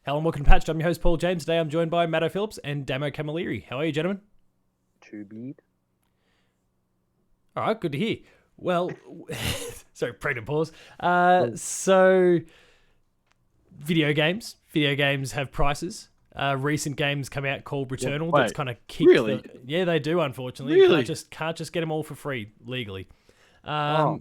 Hello and welcome to Patched. I'm your host, Paul James. Today I'm joined by Matto Phillips and Damo Camilleri. How are you, gentlemen? To beat. All right, good to hear. Well, sorry, pregnant pause. So, video games have prices. Recent games come out called Returnal. Wait, That's kind of kicked really? Yeah, they do. Unfortunately, Really? can't just get them all for free legally. So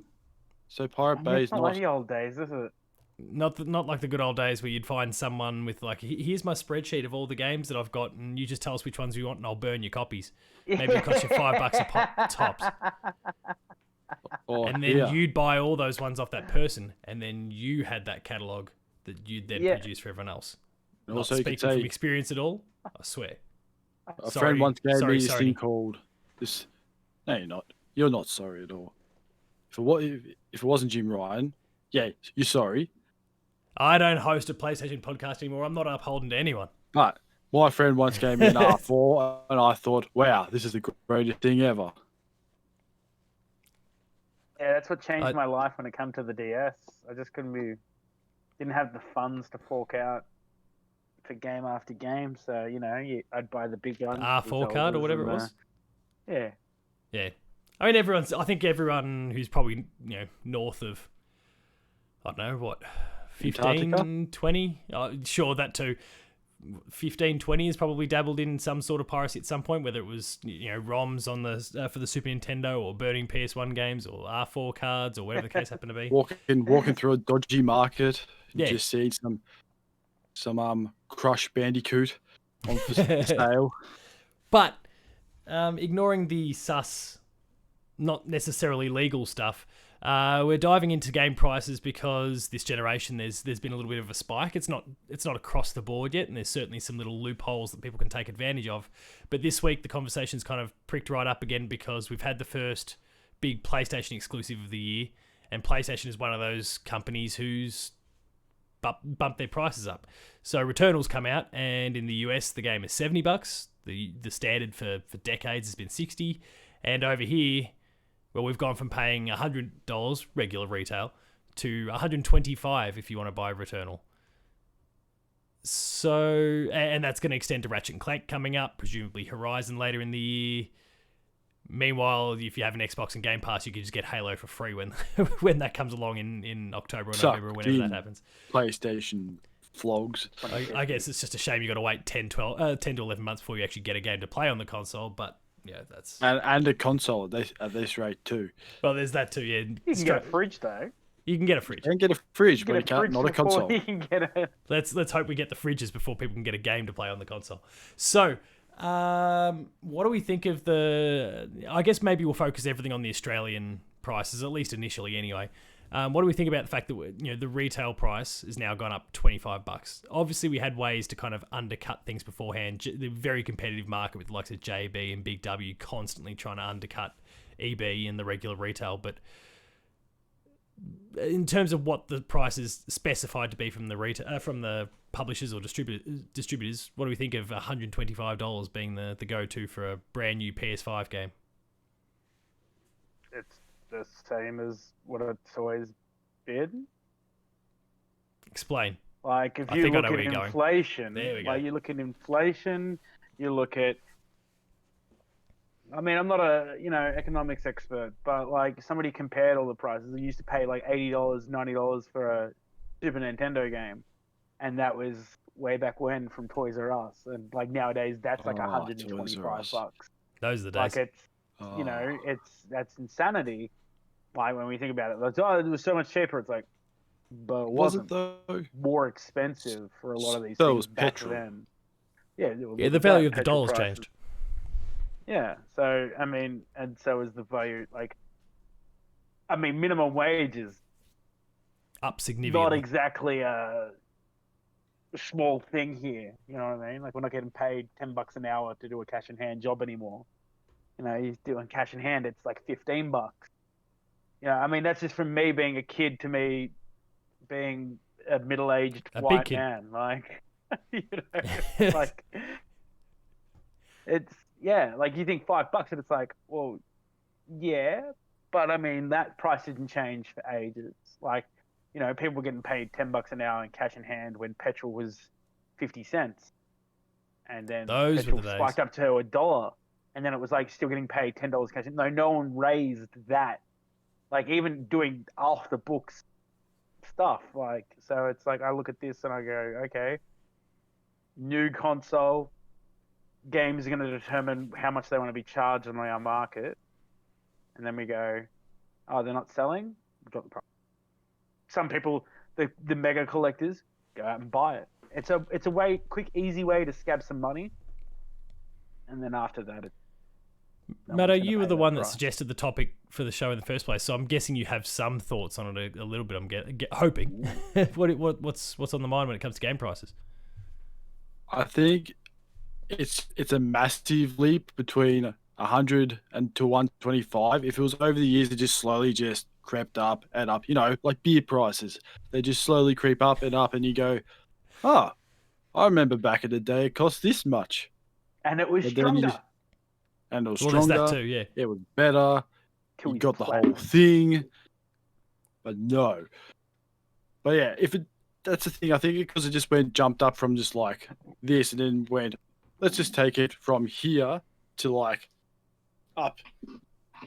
Pirate I mean, Bay it's is not not. like the old days, is it? Not like the good old days where you'd find someone with like, here's my spreadsheet of all the games that I've got, and you just tell us which ones you want, and I'll burn your copies. Maybe it costs you $5 a pop tops. Oh, And then yeah. you'd buy all those ones off that person, and then you had that catalog that you'd then produce for everyone else. And Not also, you could speaking from say experience at all, I swear. a Sorry, friend once gave sorry, me this Sony. thing called this. No, you're not. You're not sorry at all. If it wasn't Jim Ryan, yeah, you're sorry. I don't host a PlayStation podcast anymore. I'm not upholding to anyone. But my friend once gave me an R4, and I thought, wow, this is the greatest thing ever. Yeah, that's what changed my life when it came to the DS. I just didn't have the funds to fork out for game after game. So, I'd buy the big ones. R4 card or whatever it was. Yeah. Yeah. I mean, I think everyone who's probably, north of, I don't know, what, 15, Antarctica? 20? Sure, that too. 15, 20 has probably dabbled in some sort of piracy at some point, whether it was, ROMs on the for the Super Nintendo or burning PS1 games or R4 cards or whatever the case happened to be. Walking through a dodgy market, Yeah. just seeing some Crush Bandicoot on for sale. But ignoring the sus, not necessarily legal stuff, we're diving into game prices because this generation there's been a little bit of a spike. It's not across the board yet, and there's certainly some little loopholes that people can take advantage of. But this week the conversation's kind of pricked right up again because we've had the first big PlayStation exclusive of the year, and PlayStation is one of those companies who's bump their prices up. So Returnal's come out, and in the US the game is $70. The standard for decades has been $60, and over here, well, we've gone from paying $100 regular retail to $125 if you want to buy Returnal. So, and that's going to extend to Ratchet and Clank coming up, presumably Horizon later in the year. Meanwhile, if you have an Xbox and Game Pass, you can just get Halo for free when when that comes along in October or November, whenever that happens. PlayStation flogs. I guess it's just a shame you got to wait 10 to 11 months before you actually get a game to play on the console, but yeah, that's... And a console at this rate too. Well, there's that too, yeah. You can get a fridge, though. You can get a fridge. You can get a fridge, but you can't, not a console. You can get a... Let's hope we get the fridges before people can get a game to play on the console. So, what do we think of the... I guess maybe we'll focus everything on the Australian prices, at least initially anyway. What do we think about the fact that the retail price has now gone up $25? Obviously, we had ways to kind of undercut things beforehand. The very competitive market with the likes of JB and Big W constantly trying to undercut EB and the regular retail. But in terms of what the price is specified to be from the publishers or distributors, what do we think of $125 being the go-to for a brand new PS5 game? It's the same as what it's always been. Explain. Like, if you look at inflation, There we go. like you look at inflation, you look at... I mean, I'm not a economics expert, but like somebody compared all the prices. You used to pay like $80, $90 for a Super Nintendo game, and that was way back when from Toys R Us. And like nowadays, that's like $125. Those are the days. Like that's insanity. Like when we think about it, like, oh, it was so much cheaper. It's like, but it wasn't though? more expensive for a lot of these So it things was back petrol. then. Yeah, The value of the dollar's changed. Yeah, so I mean, and so is the value. Like, I mean, minimum wage is up significantly. not exactly a small thing here. You know what I mean? Like, we're not getting paid $10 an hour to do a cash in hand job anymore. You're doing cash in hand, it's like $15. I mean, that's just from me being a kid to me being a middle-aged white man. Like, like it's, yeah, like you think $5 and it's like, well, yeah, but I mean, that price didn't change for ages. Like, people were getting paid $10 an hour in cash in hand when petrol was 50 cents, and then Those were petrol the days. spiked up to $1, and then it was like still getting paid $10 cash. No one raised that. Like even doing off the books stuff. Like so, it's like I look at this and I go, okay, new console. Games are going to determine how much they want to be charged on our market, and then we go, oh, they're not selling. Drop the price. Some people, the mega collectors, go out and buy it. It's a quick, easy way to scab some money, and then after that, Matto, you were the one that suggested the topic for the show in the first place, so I'm guessing you have some thoughts on it a little bit. I'm hoping. What's on the mind when it comes to game prices? I think it's a massive leap between 100 and to 125. If it was over the years, it just slowly just crept up and up. You know, like beer prices, they just slowly creep up, and you go, oh, I remember back in the day it cost this much, and it was but then stronger. And it was Well, stronger. there's that too, yeah. It was better. You got the whole thing. But no. But yeah, that's the thing. I think because it just jumped up from just like this and then went, let's just take it from here to like up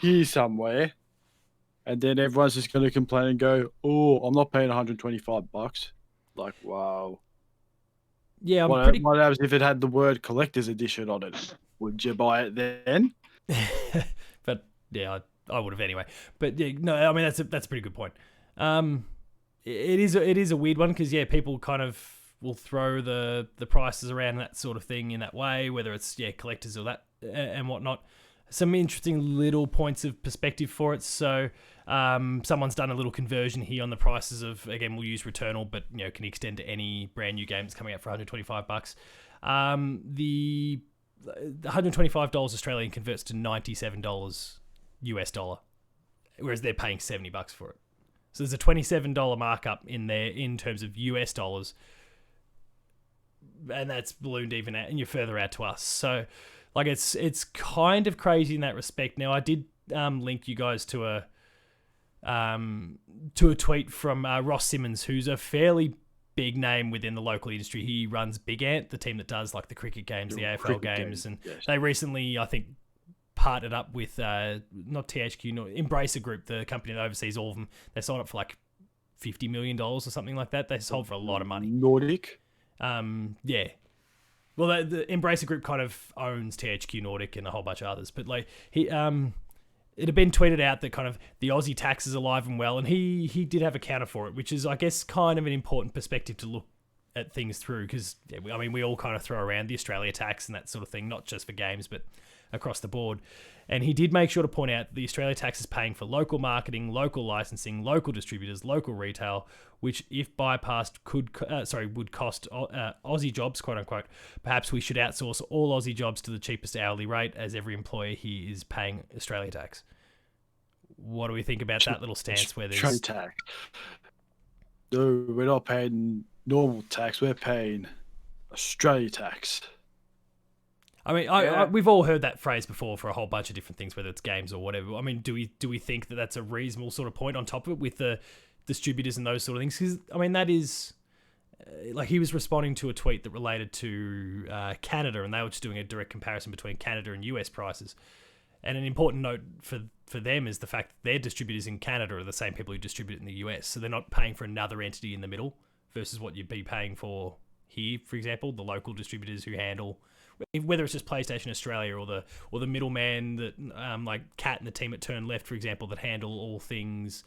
here somewhere. And then everyone's just going to complain and go, oh, I'm not paying $125. Like, wow. Yeah, What happens if it had the word collector's edition on it? Would you buy it then? But yeah, I would have anyway. But yeah, no, I mean that's a pretty good point. It is a weird one because yeah, people kind of will throw the prices around that sort of thing in that way, whether it's collectors or that and whatnot. Some interesting little points of perspective for it. So someone's done a little conversion here on the prices of, again, we'll use Returnal, but can extend to any brand new game that's coming out for $125. The $125 Australian converts to $97 US dollar, whereas they're paying $70 for it. So there's a $27 markup in there in terms of US dollars, and that's ballooned even out, and you're further out to us. So like it's kind of crazy in that respect. Now I did link you guys to a tweet from Ross Simmons, who's a fairly big name within the local industry. He runs Big Ant, the team that does like the cricket games, the AFL games, and yes. They recently, I think, partnered up with not THQ, nor Embracer Group, the company that oversees all of them. They sold it for like $50 million or something like that. They sold for a lot of money. Nordic? Yeah. Well, the Embracer Group kind of owns THQ Nordic and a whole bunch of others, but like he, it had been tweeted out that kind of the Aussie tax is alive and well, and he did have a counter for it, which is, I guess, kind of an important perspective to look at things through, because I mean we all kind of throw around the Australia tax and that sort of thing, not just for games but across the board. And he did make sure to point out the Australia tax is paying for local marketing, local licensing, local distributors, local retail, which if bypassed would cost Aussie jobs, quote unquote. Perhaps we should outsource all Aussie jobs to the cheapest hourly rate, as every employer here is paying Australia tax. What do we think about that little stance where there's Australia tax? No, we're not paying normal tax. We're paying Australia tax. I mean, we've all heard that phrase before for a whole bunch of different things, whether it's games or whatever. I mean, do we think that that's a reasonable sort of point on top of it with the distributors and those sort of things? Because, I mean, that is... like, he was responding to a tweet that related to Canada, and they were just doing a direct comparison between Canada and US prices. And an important note for them is the fact that their distributors in Canada are the same people who distribute in the US, so they're not paying for another entity in the middle versus what you'd be paying for here, for example, the local distributors who handle... whether it's just PlayStation Australia or the middleman that like Kat and the team at Turn Left, for example, that handle all things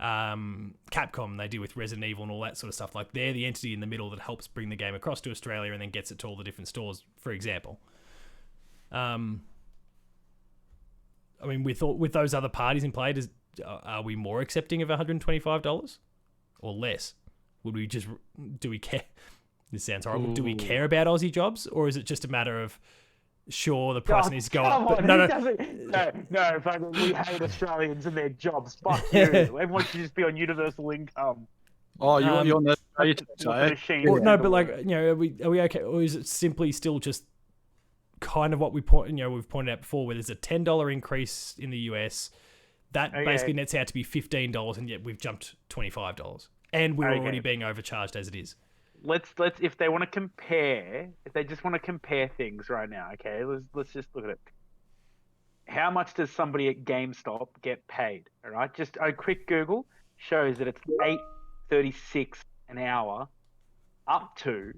Capcom. They deal with Resident Evil and all that sort of stuff. Like, they're the entity in the middle that helps bring the game across to Australia and then gets it to all the different stores, for example. I mean, with those other parties in play, are we more accepting of $125 or less? Do we care? This sounds horrible. Ooh. Do we care about Aussie jobs, or is it just a matter of, sure, the price needs to go up? But no, fucking, we hate Australians and their jobs. Fuck you. Everyone should just be on universal income. Oh, you're on that machine. No, but like, are we okay, or is it simply still just kind of what we've pointed out before, where there's a $10 increase in the US that basically nets out to be $15, and yet we've jumped $25, and we're already being overcharged as it is. let's if they want to compare, if they just want to compare things right now, okay, let's just look at it. How much does somebody at GameStop get paid? All right, just a quick Google shows that it's $8.36 an hour, up to,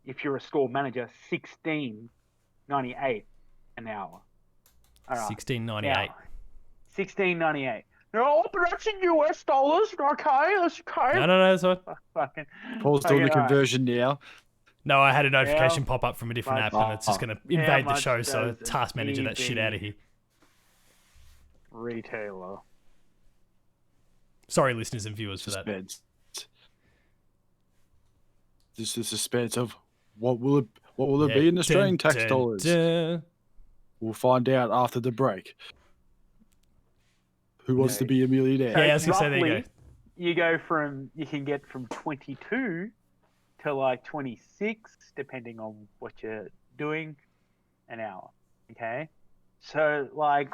if you're a store manager, $16.98 an hour. All right, $16.98. $16.98. No, but that's in US dollars. Okay, that's okay. No, that's what. Fucking. Paul's doing the conversion now. No, I had a notification pop up from a different app, and it's just going to invade the much show. So does task manager that shit out of here. Retailer. Sorry, listeners and viewers, for that. This is the suspense of what will it be in Australian tax dollars? We'll find out after the break. Who wants to be a millionaire? Yeah, I was gonna say, there you go. You can get from 22 to like 26, depending on what you're doing, an hour. Okay, so like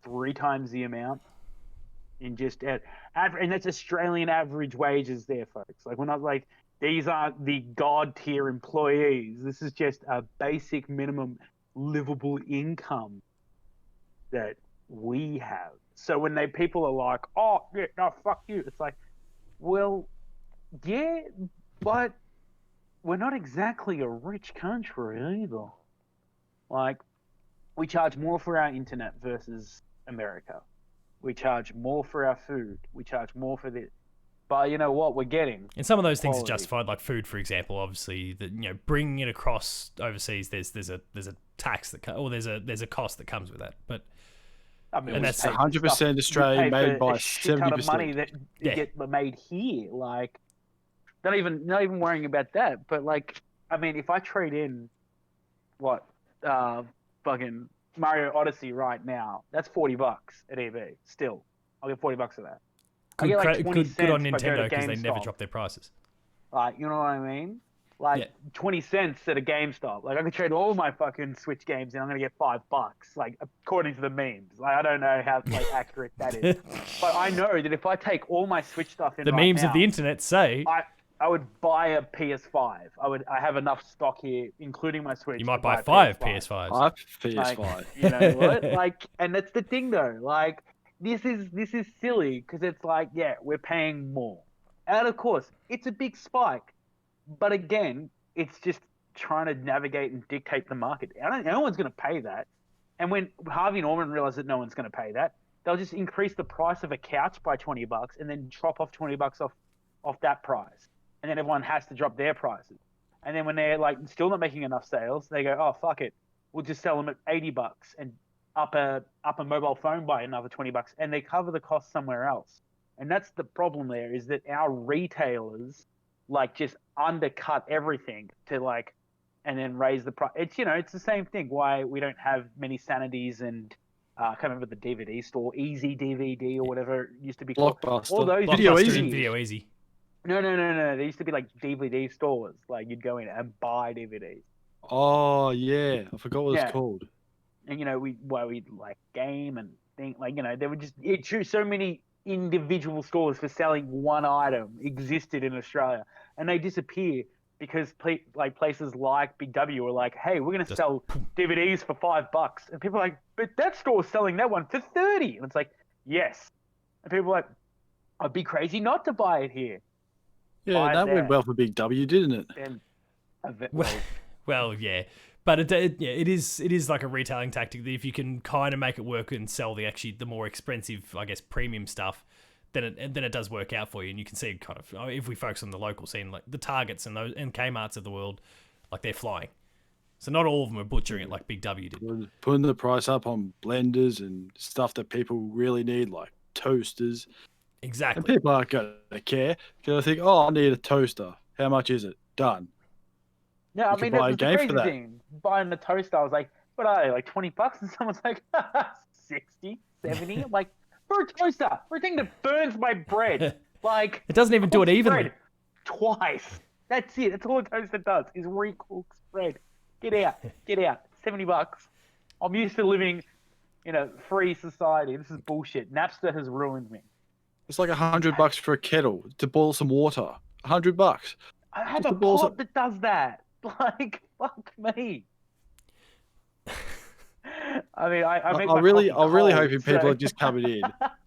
3 times the amount in just and that's Australian average wages there, folks. Like, we're not like, these aren't the god tier employees. This is just a basic minimum livable income that we have. So when people are like, oh yeah, no, fuck you, it's like, well, yeah, but we're not exactly a rich country either. Like, we charge more for our internet versus America. We charge more for our food. We charge more for this. But you know what we're getting? And some of those things quality. are justified, like food, for example. Obviously, that, you know, bringing it across overseas, there's a tax that or there's a cost that comes with that. But I mean, and that's 100% Australian, made by 70%. Ton of money that get made here. Like, not even worrying about that. But like, I mean, if I trade in fucking Mario Odyssey right now, that's $40 at EV. Still, I'll get $40 of that. Good, like good on Nintendo, because they never drop their prices. Like, you know what I mean? Like, 20 cents at a GameStop. Like, I could trade all my fucking Switch games and I'm gonna get $5. Like, according to the memes. Like, I don't know how accurate that is. But I know that if I take all my Switch stuff in the memes of the internet say I would buy a PS5. I have enough stock here, including my Switch. You might buy 5 PS5s. 5 PS5. Like, you know what? Like, and that's the thing though. Like, this is silly, because it's like, yeah, we're paying more. And of course, it's a big spike. But again, it's just trying to navigate and dictate the market. No one's going to pay that. And when Harvey Norman realized that no one's going to pay that, they'll just increase the price of a couch by $20 and then drop off $20 off that price. And then everyone has to drop their prices. And then when they're like still not making enough sales, they go, oh, fuck it, we'll just sell them at $80 and up a mobile phone by another $20, and they cover the cost somewhere else. And that's the problem there, is that our retailers like just undercut everything to like, and then raise the price. It's, you know, it's the same thing. Why we don't have many Sanities and I can't remember the DVD store, Easy DVD or whatever it used to be called. Blockbuster. All those Video Easy. Video Easy. No. There used to be like DVD stores. Like, you'd go in and buy DVDs. Oh yeah, I forgot what it's called. And you know, we like game and think, like, you know, there were just so many individual stores for selling one item existed in Australia, and they disappear because places like Big W are like, hey, we're going to sell DVDs for $5, and people are like, but that store's selling that one for $30, and it's like, yes, and people are like, I'd be crazy not to buy it here. Yeah, that went well for Big W, didn't it? And, well, yeah. But it is like a retailing tactic that if you can kind of make it work and sell the more expensive, I guess, premium stuff, then it does work out for you. And you can see kind of, if we focus on the local scene, like the Targets and Kmarts of the world, like, they're flying. So not all of them are butchering it like Big W did. Putting the price up on blenders and stuff that people really need, like toasters. Exactly. And people aren't going to care. Because they think, oh, I need a toaster. How much is it? Done. Yeah, I mean, that's the crazy for that. thing. Buying a toaster, I was like, what are they, like $20? And someone's like, 60, 70. I'm like, for a toaster, for a thing that burns my bread. Like, it doesn't even do it evenly. Twice. That's it. That's all a toaster does, is recook bread. Get out. $70. I'm used to living in a free society. This is bullshit. Napster has ruined me. It's like $100 for a kettle to boil some water. $100. I have Just a the balls pot up. that does that. Like, fuck me. I mean, I make my coffee I'm really cold, hoping people so- are just coming in.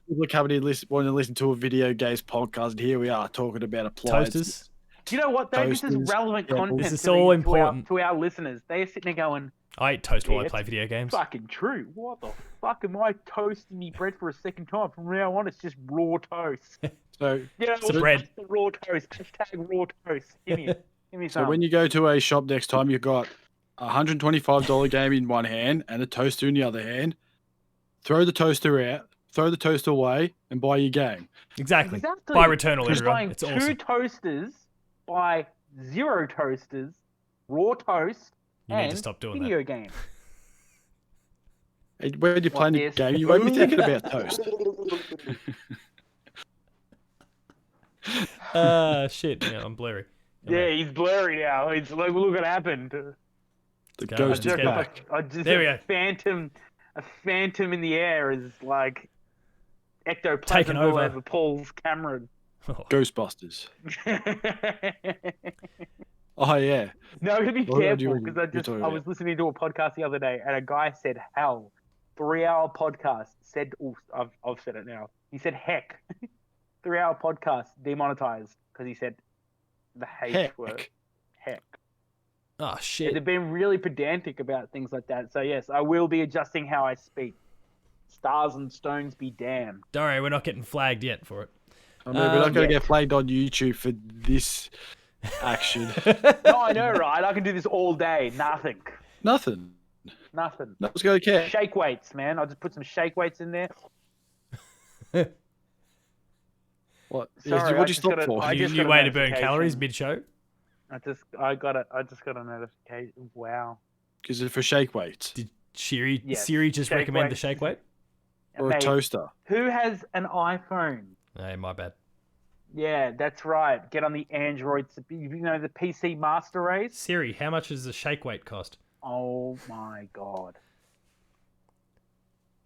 People are coming in, want to listen to a video games podcast, and here we are talking about appliances. Toasters. You know what though? This is Toasters, relevant yeah, content This is to, so the, important. to our listeners. They're sitting there going, I eat toast while I Yeah, play it's video games. fucking true. What the fuck am I toasting me bread for a second time? From now on, it's just raw toast. So, Yeah, so, bread. the raw toast. Hashtag raw toast. Give me so some. when you go to a shop next time, you've got a $125 game in one hand and a toaster in the other hand. Throw the toaster out, throw the toaster away, and buy your game. Exactly. Exactly. Buy Returnal, Just everyone. buying It's 2 awesome. toasters, buy 0 toasters, raw toast, You need and to stop doing video that. game. And when you're playing the this? game, you won't be thinking about toast. Shit. Yeah, I'm blurry. Yeah, he's blurry now. It's like, look what happened. The go. ghost is Just go. back. There we go. A phantom in the air is like Taken ectoplasm all over. over Paul's camera. Ghostbusters. Oh yeah. No, you gotta be What do careful you- because you're talking I was about? listening to a podcast the other day and a guy said hell. 3-hour podcast said I've said it now. He said heck. 3-hour podcast demonetized because he said the H word. Heck. Oh, Yeah, shit. they've been really pedantic about things like that. So yes, I will be adjusting how I speak. Stars and stones be damned. Don't worry, we're not getting flagged yet for it. I mean, we're not going to yeah. get flagged on YouTube for this action. No, I know, right? I can do this all day. Nothing. Nothing. Nothing. No one's going to care. Shake weights, man. I'll just put some shake weights in there. What? Sorry, What I do you just stop gotta- for? I just New got a way to burn notification. calories mid-show. I just got a notification. Wow. Because it's for shake weights Did Siri Yes, just shake recommend the weight. shake weight? or a Mate, toaster. who has an iPhone? Hey, my bad. Yeah, that's right. Get on the Android. You know the PC master race. Siri, how much does a shake weight cost? Oh my god.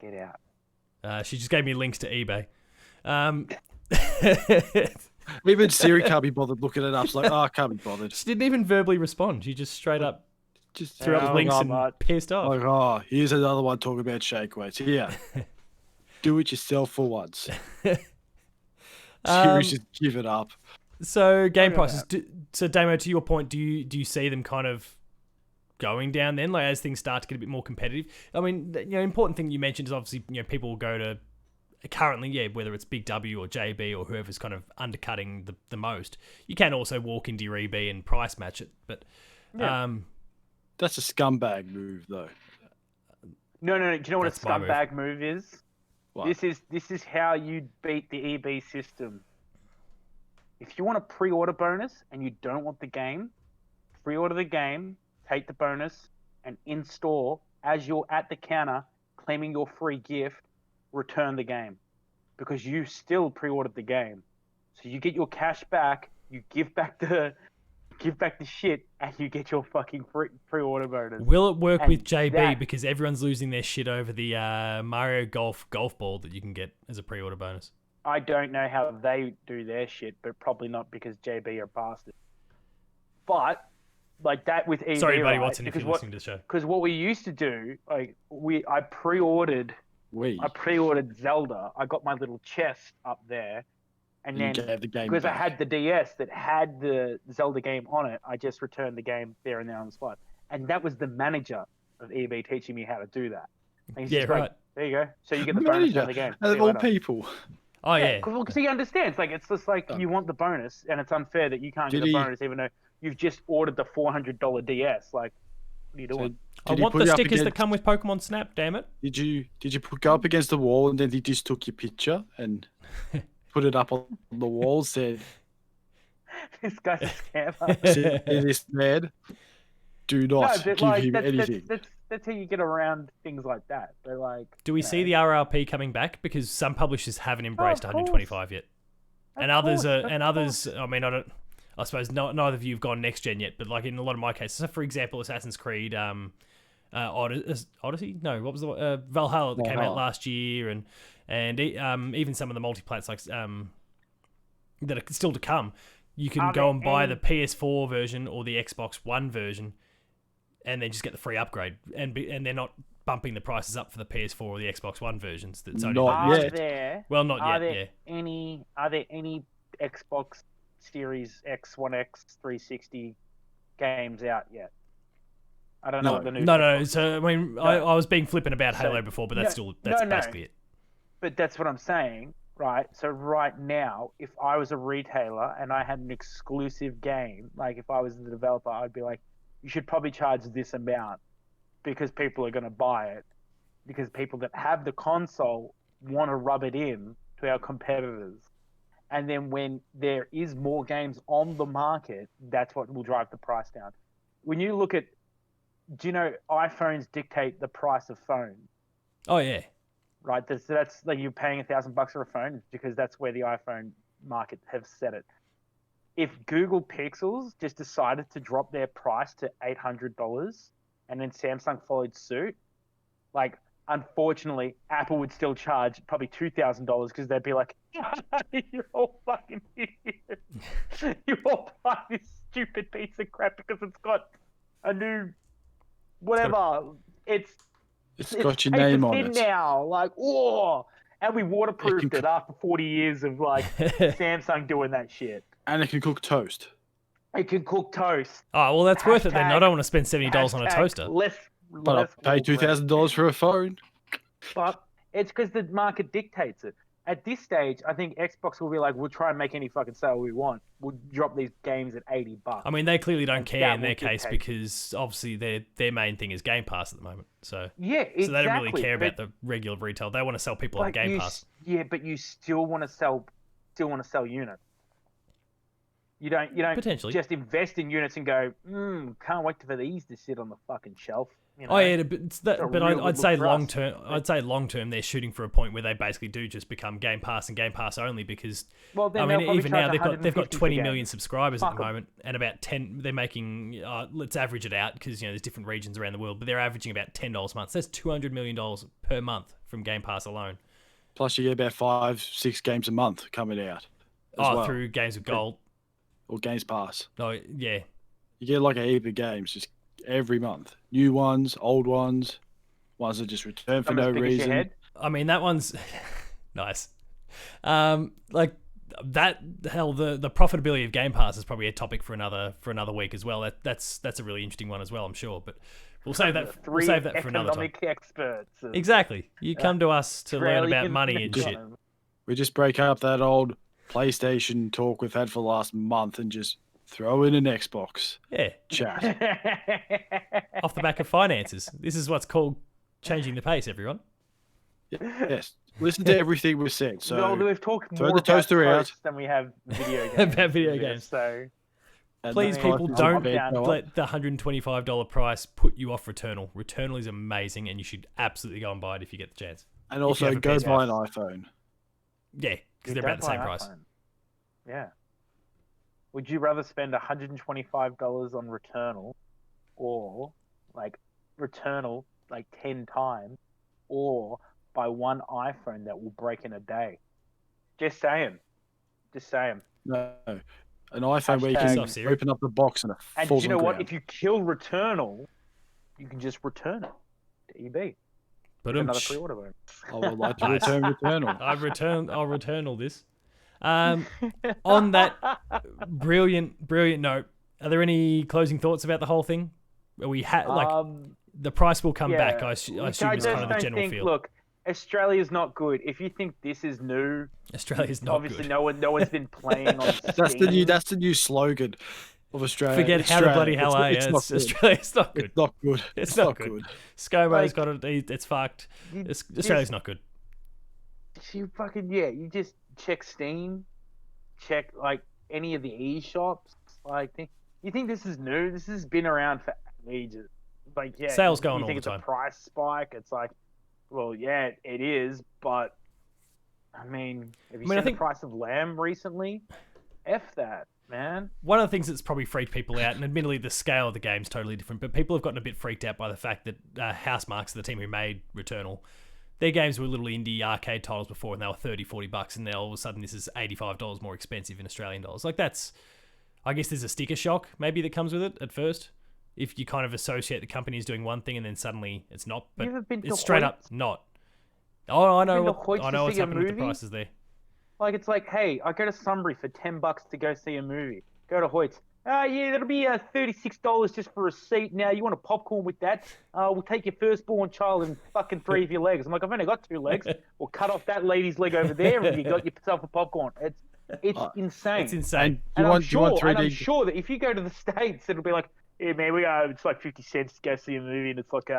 Get out. She just gave me links to eBay. Even Siri can't be bothered looking it up. It's like, oh, I can't be bothered. She didn't even verbally respond. She just straight up Just threw up Oh, links and God. pissed off. like, oh, here's another one talking about shake weights. Here, do it yourself for once. Siri's just give it up. So game Look at prices. So Damo, to your point, do you see them kind of going down then, like as things start to get a bit more competitive? I mean, important thing you mentioned is obviously people will go to currently, whether it's Big W or JB or whoever's kind of undercutting the most. You can also walk into your EB and price match it, but Yeah. That's a scumbag move, though. No. Do you know what a That's my move. scumbag move is? What? This is how you beat the EB system. If you want a pre-order bonus and you don't want the game, pre-order the game, take the bonus, and in store, as you're at the counter claiming your free gift, return the game. Because you still pre-ordered the game. So you get your cash back, you give back the shit, and you get your fucking pre-order bonus. will it work And with JB that- because everyone's losing their shit over the Mario golf ball that you can get as a pre-order bonus? I don't know how they do their shit, but probably not because JB are bastards. But like that with EB, Sorry, buddy right? Watson, if you're listening to the show. Because what we used to do, like I pre-ordered Zelda. I got my little chest up there, and And you then gave the game because I back. had the DS that had the Zelda game on it, I just returned the game there and there on the spot. And that was the manager of EB teaching me how to do that. And he's Yeah, just like, right. there you go. So you get the bonus Manager, on the game. out See of you all later. people. Oh yeah. Because he understands. Like it's just like you want the bonus, and it's unfair that you can't Did get the he- bonus even though you've just ordered the $400 DS. Like, what are you So doing? I did he want put the it up stickers that against- come with Pokemon Snap. Damn it! Did you go up against the wall and then he just took your picture and put it up on the wall? Said, This guy's a scammer. "See this man? Do No, not but give like him anything." that's how you get around things like that. They're like, Do we see the RRP coming back? Because some publishers haven't embraced of 125 yet, and others course, are, of and others. I mean, I suppose neither of you have gone next gen yet, but like in a lot of my cases, so for example, Assassin's Creed, Odyssey. No, what was the Valhalla that came out Valhalla. last year, and even some of the multiplats like that are still to come. you can Are go there and buy any- the PS4 version or the Xbox One version, and then just get the free upgrade, and they're not bumping the prices up for the PS4 or the Xbox One versions. That's only Not for Are yet. there Well, not are yet. there Yeah. are there any Xbox Series X, One X, 360 games out yet? I don't know No. what the new No. Xbox- So I mean, No. I was being flippant about So- Halo before, but no, that's no. basically it. But that's what I'm saying, right? So right now, if I was a retailer and I had an exclusive game, like if I was the developer, I'd be like, you should probably charge this amount because people are going to buy it, because people that have the console want to rub it in to our competitors. And then when there is more games on the market, that's what will drive the price down. When you look at, do you know iPhones dictate the price of phones? Oh yeah. Right, that's like you're paying $1,000 for a phone because that's where the iPhone market have set it. If Google Pixels just decided to drop their price to $800 and then Samsung followed suit, like unfortunately Apple would still charge probably $2,000 because they'd be like, "You're all fucking idiots. You all buy this stupid piece of crap because it's got a new whatever. It's got your name on thin it. now, like, oh, and we waterproofed can- it after 40 years of like Samsung doing that shit. And it can cook toast. It can cook toast. Oh well, that's worth it then. I Hashtag- don't want to spend $70 on a Hashtag toaster. But I'll pay $2,000 for a phone. But it's because the market dictates it. At this stage, I think Xbox will be like, we'll try and make any fucking sale we want. We'll drop these games at $80. I mean, they clearly don't And care that in their will case dictate. because obviously their main thing is Game Pass at the moment. So Yeah, exactly. so they don't really care but- about the regular retail. They want to sell people on but Game you Pass. Yeah, but you still want to sell units. You don't Potentially. just invest in units and go, can't wait for these to sit on the fucking shelf. You know? Oh yeah, but it's that, It's a but real I'd good say look for us. long term. I'd say long term they're shooting for a point where they basically do just become Game Pass and Game Pass only because Well, then I they'll mean probably even now charge they've got 150 for 20 games. million subscribers at Fuck the 'em. moment and about 10. They're making let's average it out because there's different regions around the world, but they're averaging about $10 a month. So that's $200 million per month from Game Pass alone. Plus, you get about 5-6 games a month coming out. As well. Through Games with Gold. Or Games Pass. No, yeah. You get like a heap of games just every month. New ones, old ones that just return for Some no as big as your reason. head. I mean that one's nice. Like that hell the profitability of Game Pass is probably a topic for another week as well. That's a really interesting one as well, I'm sure. But we'll save that for another time. Economic experts. of Exactly. You come to us to learn about Australian money and shit. economy. We just break up that old PlayStation talk we've had for the last month and just throw in an Xbox Yeah. chat. Off the back of finances. This is what's called changing the pace, everyone. Yes. Listen to everything we've said. So Well, we've talked throw more the toaster about out. toast than we have video games. About video in this, games. So and Please, the people, prices don't of bed go up. let the $125 price put you off Returnal. Returnal is amazing, and you should absolutely go and buy it if you get the chance. And if you also have a go PS5. buy an iPhone. Yeah, because they're don't about the same buy an price. iPhone. Yeah. Would you rather spend $125 on Returnal, or like Returnal like 10 times, or buy one iPhone that will break in a day? Just saying. Just saying. No. An iPhone where you Hashtag- can Off, Siri. open up the box and it And falls you know on the what? ground. If you kill Returnal, you can just return it to EB. But Another pre-order bonus. I would like to Nice. return Returnal. I'll return all this. On that brilliant note, are there any closing thoughts about the whole thing? Are we the price will come back. I assume is kind of the don't general think, feel. Look, Australia's not good. If you think this is new, Australia's not obviously good. no one's been playing on That's the Steam. new slogan of Australia. Forget how the bloody hell are you? It's not good. Australia's not good. It's not good. It's not good. ScoMo's Like, got it. It's fucked. You Australia's not good. You you just check Steam, check like any of the eShops. Like, you think this is new? This has been around for ages. Like, yeah, Sales going you all think the it's time. a price spike? It's like, well, yeah, it is, but I mean, have you I seen think- the price of lamb recently? F that, man. One of the things that's probably freaked people out, and admittedly the scale of the game's totally different, but people have gotten a bit freaked out by the fact that Housemarques, the team who made Returnal, their games were little indie arcade titles before, and they were $30-$40, and now all of a sudden this is $85 more expensive in Australian dollars. Like that's I guess there's a sticker shock maybe that comes with it at first. If you kind of associate the company as doing one thing and then suddenly it's not. But You ever been to it's straight up Hoyts? not. Oh, I know been to what, Hoyts I to know what's see a happening with the movie? prices there. Like, it's like, hey, I go to Sunbury for $10 to go see a movie. Go to Hoyts. Yeah, that'll be $36 just for a seat. Now, you want a popcorn with that? We'll take your firstborn child and fucking 3 of your legs. I'm like, I've only got 2 legs. We'll cut off that lady's leg over there, and you got yourself a popcorn. It's insane. It's insane. And I'm sure that if you go to the States, it'll be like, yeah, man, it's like 50 cents to go see a movie, and it's like,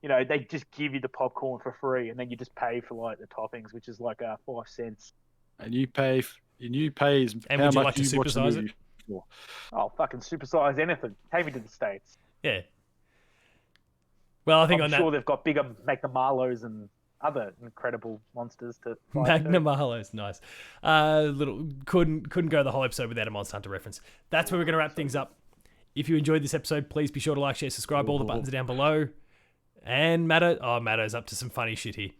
they just give you the popcorn for free, and then you just pay for like the toppings, which is like 5 cents. And you pay is and how would you much like to you watch the supersize movie it? for. Oh, fucking supersize anything. Take me to the States. Yeah. Well, I think I'm on sure that, they've got bigger Magna Marlows and other incredible monsters to fight Magna too. Marlowe's nice. Couldn't go the whole episode without a Monster Hunter reference. That's where we're going to wrap things up. If you enjoyed this episode, please be sure to like, share, subscribe. All the buttons are down below. And Matto's up to some funny shit here.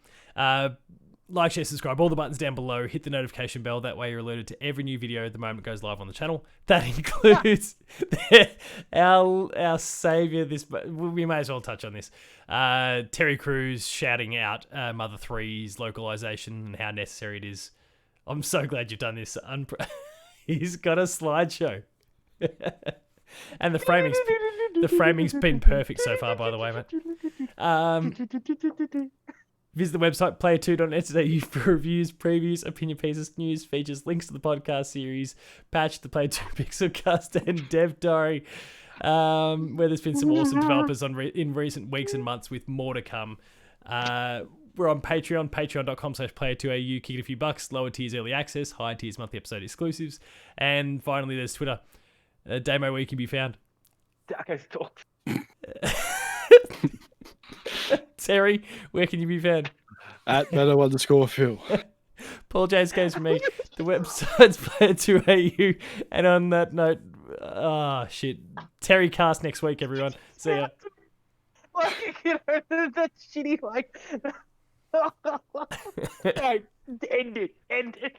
Like, share, subscribe, all the buttons down below. Hit the notification bell. That way you're alerted to every new video the moment it goes live on the channel. That includes our savior. We may as well touch on this. Terry Crews shouting out Mother 3's localization and how necessary it is. I'm so glad you've done this. He's got a slideshow. And the framing's been perfect so far, by the way, mate. Visit the website player2.net for reviews, previews, opinion pieces, news, features, links to the podcast series, patch, the Player 2 Pixelcast, and Dev Diary, where there's been some awesome developers in recent weeks and months with more to come. We're on Patreon, patreon.com/player2au, kick it a few bucks, lower tiers early access, higher tiers monthly episode exclusives, and finally there's Twitter. Damo, where you can be found. Okay, stop. Terry, where can you be found? At Meadow_Phil. Paul James Games for me. The website's Player2au. And on that note, shit. Terry cast next week, everyone. See ya. That shitty, like... Right, end it.